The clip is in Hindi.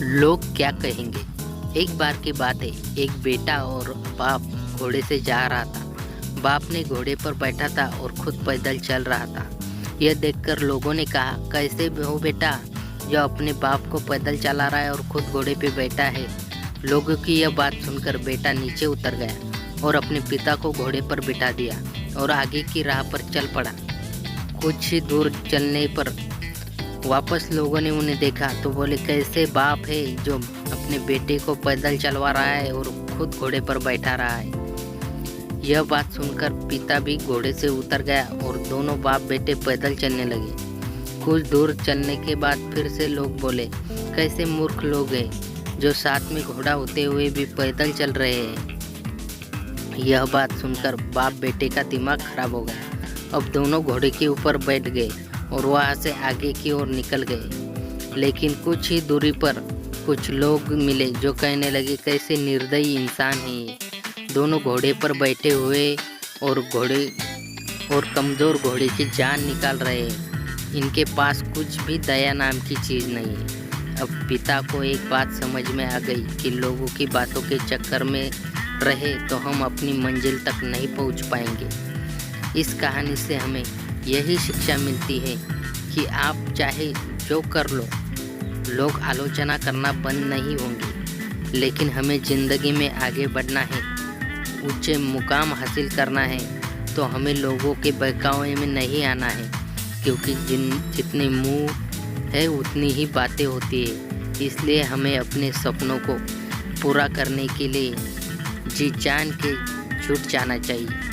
लोग क्या कहेंगे। एक बार की बात है, एक बेटा और बाप घोड़े से जा रहा था। बाप ने घोड़े पर बैठा था और खुद पैदल चल रहा था। यह देखकर लोगों ने कहा, कैसे हो बेटा जो अपने बाप को पैदल चला रहा है और खुद घोड़े पे बैठा है। लोगों की यह बात सुनकर बेटा नीचे उतर गया और अपने पिता को घोड़े पर बिठा दिया और आगे की राह पर चल पड़ा। कुछ ही दूर चलने पर वापस लोगों ने उन्हें देखा तो बोले, कैसे बाप है जो अपने बेटे को पैदल चलवा रहा है और खुद घोड़े पर बैठा रहा है। यह बात सुनकर पिता भी घोड़े से उतर गया और दोनों बाप बेटे पैदल चलने लगे। कुछ दूर चलने के बाद फिर से लोग बोले, कैसे मूर्ख लोग हैं जो साथ में घोड़ा होते हुए भी पैदल चल रहे हैं। यह बात सुनकर बाप बेटे का दिमाग खराब हो गया। अब दोनों घोड़े के ऊपर बैठ गए और वहाँ से आगे की ओर निकल गए। लेकिन कुछ ही दूरी पर कुछ लोग मिले जो कहने लगे, कैसे निर्दयी इंसान है ये। दोनों घोड़े पर बैठे हुए और कमज़ोर घोड़े की जान निकाल रहे हैं। इनके पास कुछ भी दया नाम की चीज़ नहीं है। अब पिता को एक बात समझ में आ गई कि लोगों की बातों के चक्कर में रहे तो हम अपनी मंजिल तक नहीं पहुंच पाएंगे। इस कहानी से हमें यही शिक्षा मिलती है कि आप चाहे जो कर लो, लोग आलोचना करना बंद नहीं होंगे, लेकिन हमें ज़िंदगी में आगे बढ़ना है, ऊंचे मुकाम हासिल करना है तो हमें लोगों के बहकावे में नहीं आना है, क्योंकि जितने मुंह है उतनी ही बातें होती है। इसलिए हमें अपने सपनों को पूरा करने के लिए जी जान के जुट जाना चाहिए।